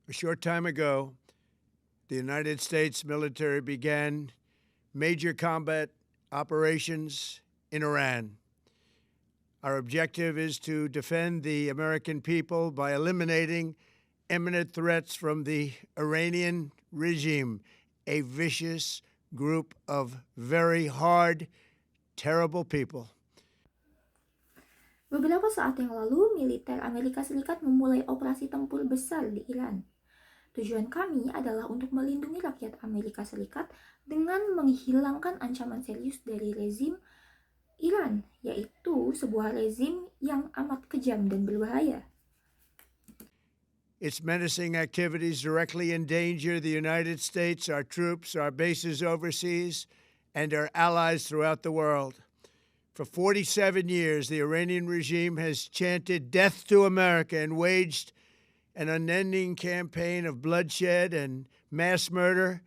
A short time ago, the United States military began major combat operations in Iran. Our objective is to defend the American people by eliminating imminent threats from the Iranian regime, a vicious group of very hard, terrible people. Beberapa saat yang lalu, militer Amerika Serikat memulai operasi tempur besar di Iran. Tujuan kami adalah untuk melindungi rakyat Amerika Serikat dengan menghilangkan ancaman serius dari rezim Iran, yaitu sebuah rezim yang amat kejam dan berbahaya. Its menacing activities directly endanger the United States, our troops, our bases overseas, and our allies throughout the world. For 47 years, the Iranian regime has chanted death to America and waged an unending campaign of bloodshed and mass murder,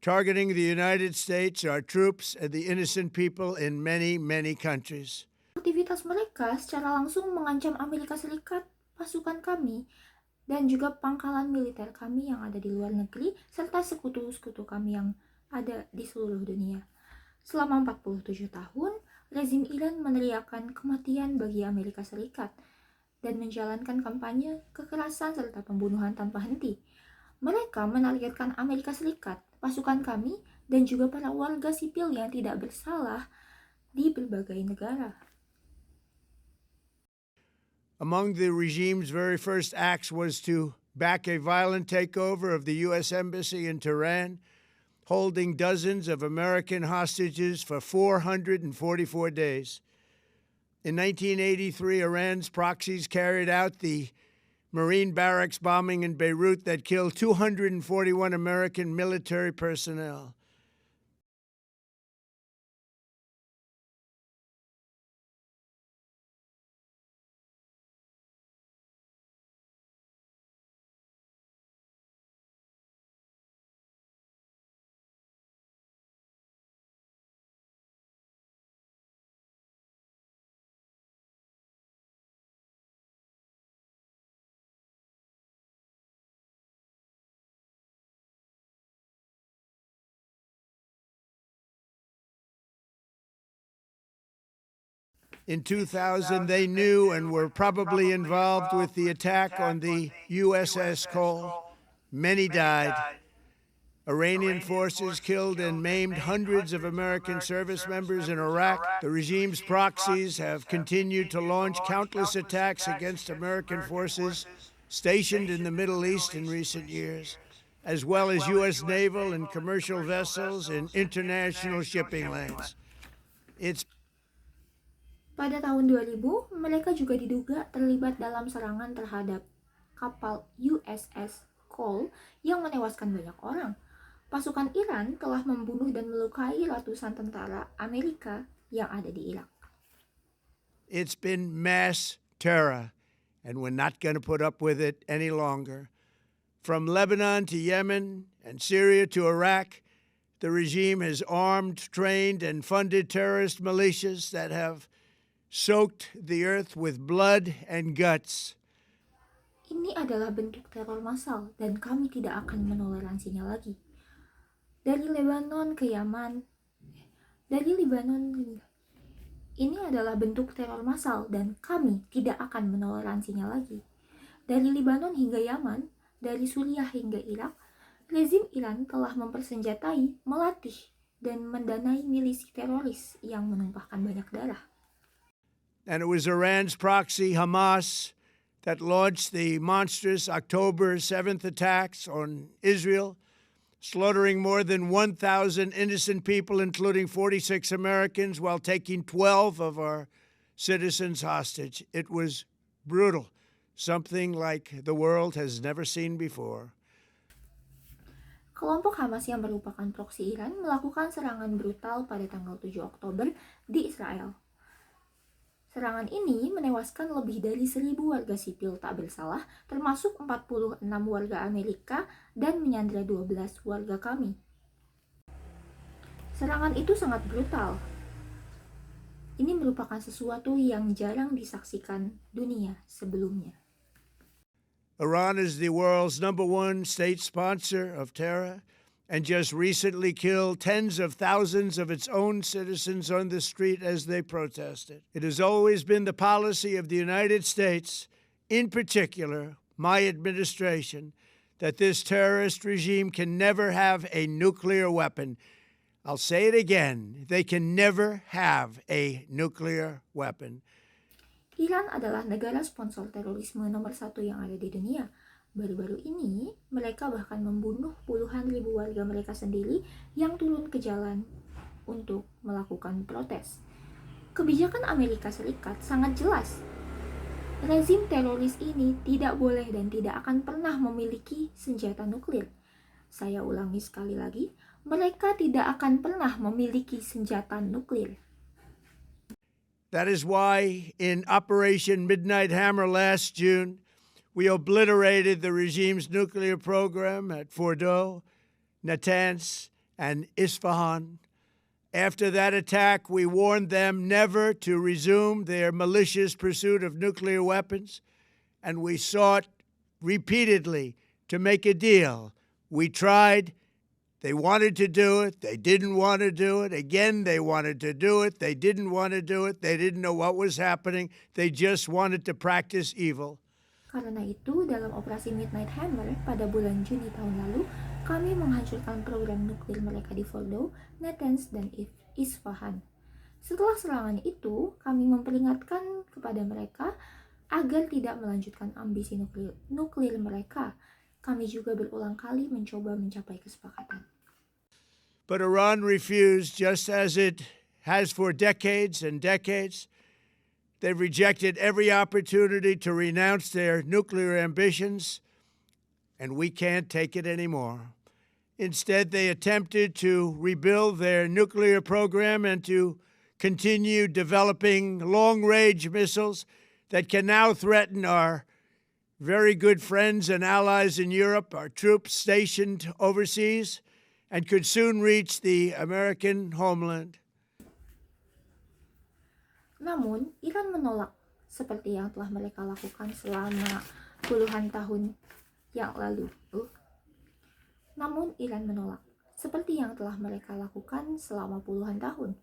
targeting the United States, our troops, and the innocent people in many, many countries. Aktivitas mereka secara langsung mengancam Amerika Serikat, pasukan kami, dan juga pangkalan militer kami yang ada di luar negeri, serta sekutu-sekutu kami yang ada di seluruh dunia. Selama 47 tahun, rezim Iran meneriakkan kematian bagi Amerika Serikat dan menjalankan kampanye kekerasan serta pembunuhan tanpa henti. Mereka menargetkan Amerika Serikat, pasukan kami, dan juga para warga sipil yang tidak bersalah di berbagai negara. Among the regime's very first acts was to back a violent takeover of the U.S. Embassy in Tehran, holding dozens of American hostages for 444 days. In 1983, Iran's proxies carried out the Marine barracks bombing in Beirut that killed 241 American military personnel. In 2000, they knew and were probably involved with the attack on the USS Cole. Many died. Iranian forces killed and maimed hundreds of American service members in Iraq. The regime's proxies have continued to launch countless attacks against American forces stationed in the Middle East in recent years, as well as U.S. naval and commercial vessels in international shipping lanes. It's Pada tahun 2000, mereka juga diduga terlibat dalam serangan terhadap kapal USS Cole yang menewaskan banyak orang. Pasukan Iran telah membunuh dan melukai ratusan tentara Amerika yang ada di Irak. It's been mass terror, and we're not going to put up with it any longer. From Lebanon to Yemen and Syria to Iraq, the regime has armed, trained, and funded terrorist militias that have soaked the earth with blood and guts. Ini adalah bentuk teror massal dan kami tidak akan menoleransinya lagi. Dari Lebanon ke Yaman, ini adalah bentuk teror massal dan kami tidak akan menoleransinya lagi. Dari Lebanon hingga Yaman, dari Suriah hingga Irak, rezim Iran telah mempersenjatai, melatih, dan mendanai milisi teroris yang menumpahkan banyak darah. And it was Iran's proxy, Hamas, that launched the monstrous October 7th attacks on Israel, slaughtering more than 1,000 innocent people, including 46 Americans, while taking 12 of our citizens hostage. It was brutal, something like the world has never seen before. Kelompok Hamas yang merupakan proksi Iran melakukan serangan brutal pada tanggal 7 Oktober di Israel. Serangan ini menewaskan lebih dari 1.000 warga sipil tak bersalah, termasuk 46 warga Amerika dan menyandra 12 warga kami. Serangan itu sangat brutal. Ini merupakan sesuatu yang jarang disaksikan dunia sebelumnya. Iran is the world's #1 state sponsor of terror and just recently killed tens of thousands of its own citizens on the street as they protested. It has always been the policy of the United States, in particular, my administration, that this terrorist regime can never have a nuclear weapon. I'll say it again, they can never have a nuclear weapon. Iran adalah negara sponsor terorisme nomor 1 yang ada di dunia. Baru-baru ini, mereka bahkan membunuh puluhan ribu warga mereka sendiri yang turun ke jalan untuk melakukan protes. Kebijakan Amerika Serikat sangat jelas. Rezim teroris ini tidak boleh dan tidak akan pernah memiliki senjata nuklir. Saya ulangi sekali lagi, mereka tidak akan pernah memiliki senjata nuklir. That is why in Operation Midnight Hammer last June, we obliterated the regime's nuclear program at Fordow, Natanz, and Isfahan. After that attack, we warned them never to resume their malicious pursuit of nuclear weapons, and we sought repeatedly to make a deal. We tried. They wanted to do it. They didn't want to do it. Again, they wanted to do it. They didn't want to do it. They didn't know what was happening. They just wanted to practice evil. Karena itu, dalam operasi Midnight Hammer pada bulan Juni tahun lalu, kami menghancurkan program nuklir mereka di Fordow, Natanz, dan Isfahan. Setelah serangan itu, kami memperingatkan kepada mereka agar tidak melanjutkan ambisi nuklir mereka. Kami juga berulang kali mencoba mencapai kesepakatan. But Iran refused, just as it has for decades and decades. They've rejected every opportunity to renounce their nuclear ambitions, and we can't take it anymore. Instead, they attempted to rebuild their nuclear program and to continue developing long-range missiles that can now threaten our very good friends and allies in Europe, our troops stationed overseas, and could soon reach the American homeland. Namun, Iran menolak seperti yang telah mereka lakukan selama puluhan tahun yang lalu. Namun, Iran menolak seperti yang telah mereka lakukan selama puluhan tahun.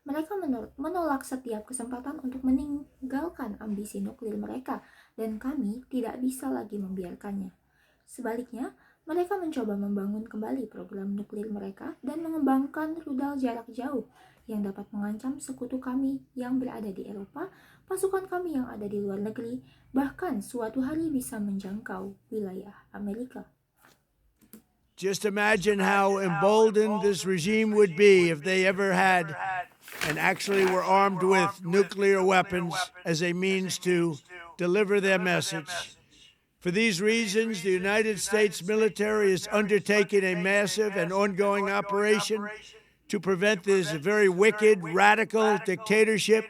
Mereka menolak setiap kesempatan untuk meninggalkan ambisi nuklir mereka, dan kami tidak bisa lagi membiarkannya. Sebaliknya, mereka mencoba membangun kembali program nuklir mereka dan mengembangkan rudal jarak jauh yang dapat mengancam sekutu kami yang berada di Eropa, pasukan kami yang ada di luar negeri, bahkan suatu hari bisa menjangkau wilayah Amerika. Just imagine how emboldened this regime would be if they ever had and actually were armed with nuclear weapons as a means to deliver their message. For these reasons, the United States military is undertaking a massive and ongoing operation to prevent this very wicked, radical dictatorship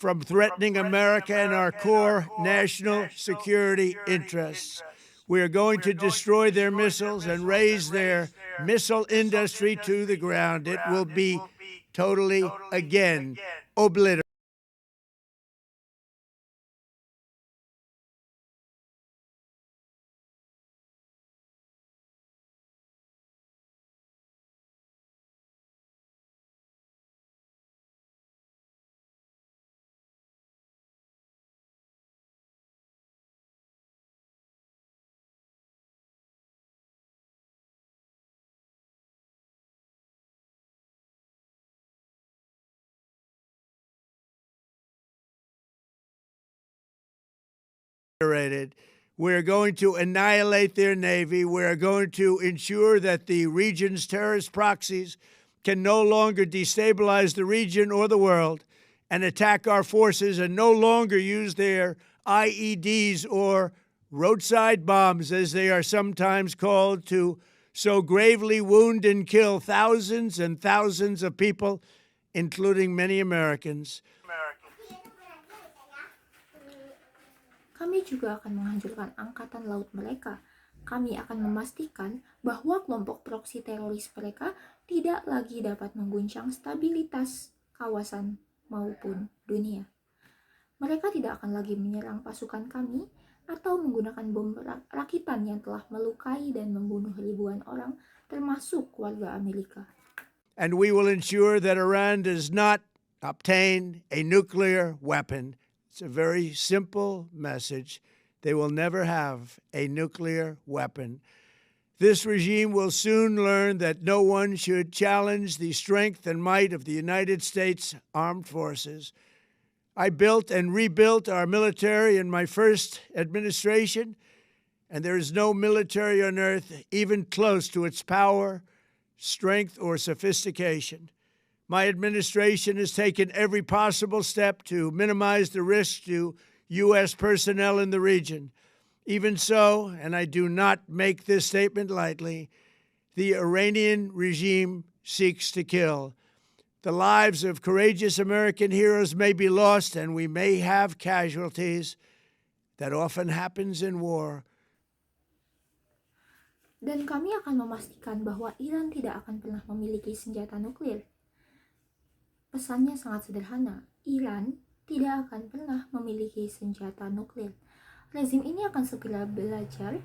from threatening America and our core national security interests. We are going to destroy their missiles and raise their missile industry to the ground. It will be totally, again, obliterated. We're going to annihilate their navy. We're going to ensure that the region's terrorist proxies can no longer destabilize the region or the world and attack our forces and no longer use their IEDs or roadside bombs, as they are sometimes called, to so gravely wound and kill thousands and thousands of people, including many Americans. Kami juga akan menghancurkan angkatan laut mereka. Kami akan memastikan bahwa kelompok proksi teroris mereka tidak lagi dapat mengguncang stabilitas kawasan maupun dunia. Mereka tidak akan lagi menyerang pasukan kami atau menggunakan bom rakitan yang telah melukai dan membunuh ribuan orang, termasuk warga Amerika. And we will ensure that Iran does not obtain a nuclear weapon. It's a very simple message. They will never have a nuclear weapon. This regime will soon learn that no one should challenge the strength and might of the United States Armed Forces. I built and rebuilt our military in my first administration, and there is no military on earth even close to its power, strength, or sophistication. My administration has taken every possible step to minimize the risk to U.S. personnel in the region. Even so, and I do not make this statement lightly, the Iranian regime seeks to kill. The lives of courageous American heroes may be lost, and we may have casualties. That often happens in war. Dan kami akan memastikan bahwa Iran tidak akan pernah memiliki senjata nuklir. Pesannya sangat sederhana, Iran tidak akan pernah memiliki senjata nuklir. Rezim ini akan segera belajar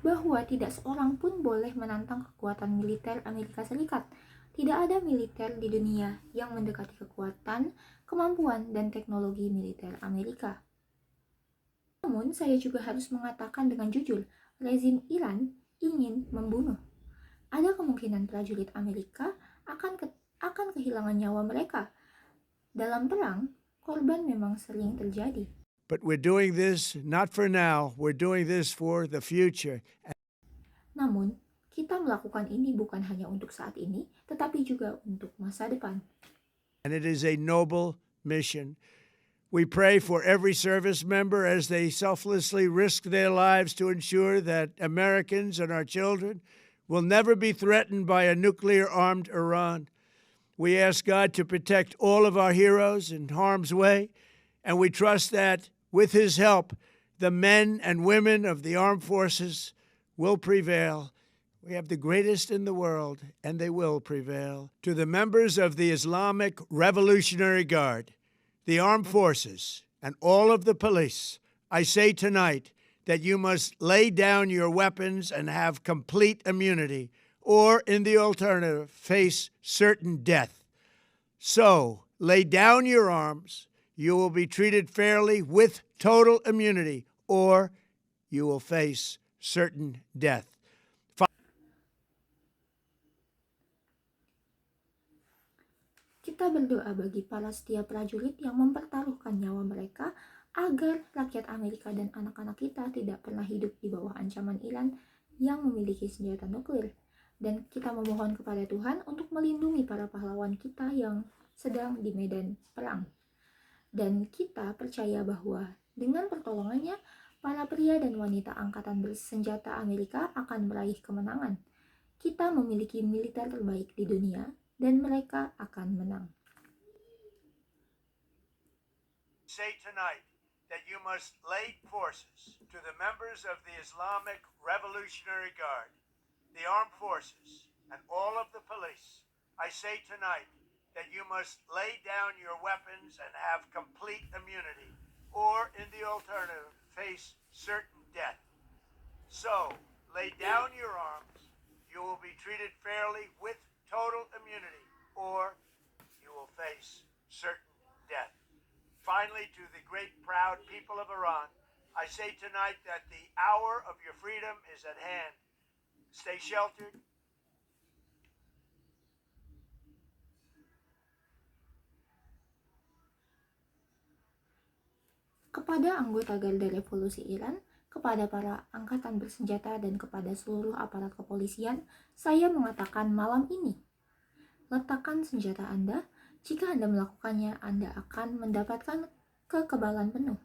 bahwa tidak seorang pun boleh menantang kekuatan militer Amerika Serikat. Tidak ada militer di dunia yang mendekati kekuatan, kemampuan, dan teknologi militer Amerika. Namun, saya juga harus mengatakan dengan jujur, rezim Iran ingin membunuh. Ada kemungkinan prajurit Amerika akan kehilangan nyawa mereka. Dalam perang, korban memang sering terjadi. But we're doing this not for now, we're doing this for the future. Namun, kita melakukan ini bukan hanya untuk saat ini, tetapi juga untuk masa depan. And it is a noble mission. We pray for every service member as they selflessly risk their lives to ensure that Americans and our children will never be threatened by a nuclear-armed Iran. We ask God to protect all of our heroes in harm's way, and we trust that, with His help, the men and women of the armed forces will prevail. We have the greatest in the world, and they will prevail. To the members of the Islamic Revolutionary Guard, the armed forces, and all of the police, I say tonight that you must lay down your weapons and have complete immunity, or, in the alternative, face certain death. So, lay down your arms. You will be treated fairly with total immunity, or you will face certain death. Kita berdoa bagi para setia prajurit yang mempertaruhkan nyawa mereka agar rakyat Amerika dan anak-anak kita tidak pernah hidup di bawah ancaman Iran yang memiliki senjata nuklir. Dan kita memohon kepada Tuhan untuk melindungi para pahlawan kita yang sedang di medan perang. Dan kita percaya bahwa dengan pertolongannya, para pria dan wanita angkatan bersenjata Amerika akan meraih kemenangan. Kita memiliki militer terbaik di dunia, dan mereka akan menang. Say tonight that you must lay forces to the members of the Islamic Revolutionary Guard, the armed forces, and all of the police. I say tonight that you must lay down your weapons and have complete immunity, or, in the alternative, face certain death. So, lay down your arms. You will be treated fairly with total immunity, or you will face certain death. Finally, to the great proud people of Iran, I say tonight that the hour of your freedom is at hand. Stay sheltered. Kepada anggota Garda Revolusi Iran, kepada para angkatan bersenjata, dan kepada seluruh aparat kepolisian, saya mengatakan malam ini, letakkan senjata Anda. Jika Anda melakukannya, Anda akan mendapatkan kekebalan penuh.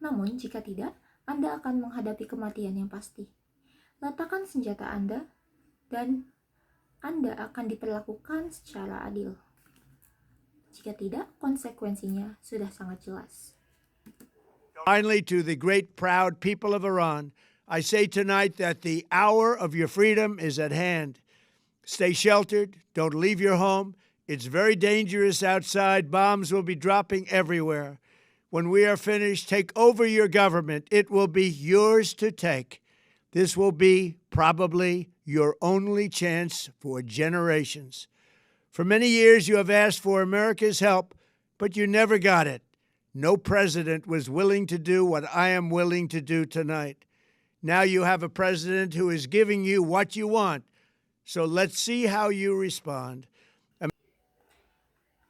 Namun, jika tidak, Anda akan menghadapi kematian yang pasti. Letakkan senjata Anda, dan Anda akan diperlakukan secara adil. Jika tidak, konsekuensinya sudah sangat jelas. Finally, to the great proud people of Iran, I say tonight that the hour of your freedom is at hand. Stay sheltered. Don't leave your home. It's very dangerous outside. Bombs will be dropping everywhere. When we are finished, take over your government. It will be yours to take. This will be probably your only chance for generations. For many years, you have asked for America's help, but you never got it. No president was willing to do what I am willing to do tonight. Now you have a president who is giving you what you want. So let's see how you respond.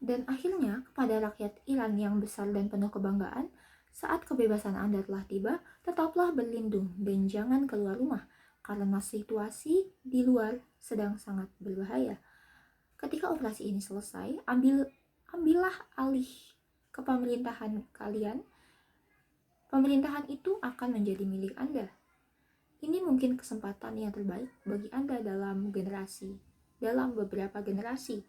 Dan akhirnya, kepada rakyat Iran yang besar dan penuh kebanggaan, saat kebebasan Anda telah tiba, tetaplah berlindung dan jangan keluar rumah, karena situasi di luar sedang sangat berbahaya. Ketika operasi ini selesai, ambillah alih ke pemerintahan kalian. Pemerintahan itu akan menjadi milik Anda. Ini mungkin kesempatan yang terbaik bagi Anda dalam beberapa generasi.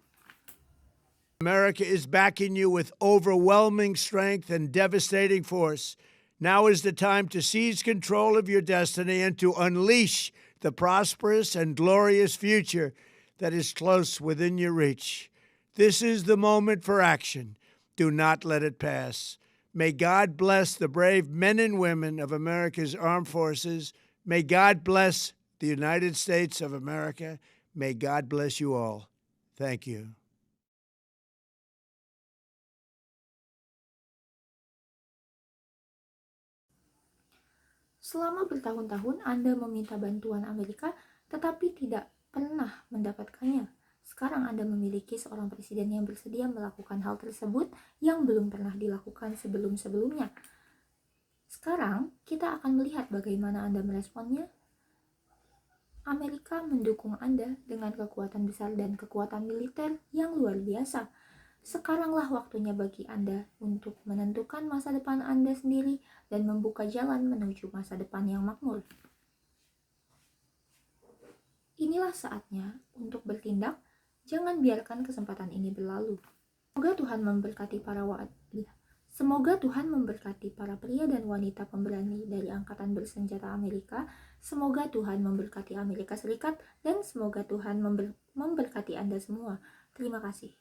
America is backing you with overwhelming strength and devastating force. Now is the time to seize control of your destiny and to unleash the prosperous and glorious future that is close within your reach. This is the moment for action. Do not let it pass. May God bless the brave men and women of America's armed forces. May God bless the United States of America. May God bless you all. Thank you. Selama bertahun-tahun Anda meminta bantuan Amerika, tetapi tidak pernah mendapatkannya. Sekarang Anda memiliki seorang presiden yang bersedia melakukan hal tersebut yang belum pernah dilakukan sebelum-sebelumnya. Sekarang, kita akan melihat bagaimana Anda meresponnya. Amerika mendukung Anda dengan kekuatan besar dan kekuatan militer yang luar biasa. Sekaranglah waktunya bagi Anda untuk menentukan masa depan Anda sendiri dan membuka jalan menuju masa depan yang makmur. Inilah saatnya untuk bertindak. Jangan biarkan kesempatan ini berlalu. Semoga Tuhan memberkati para pria dan wanita pemberani dari Angkatan Bersenjata Amerika. Semoga Tuhan memberkati Amerika Serikat dan semoga Tuhan memberkati Anda semua. Terima kasih.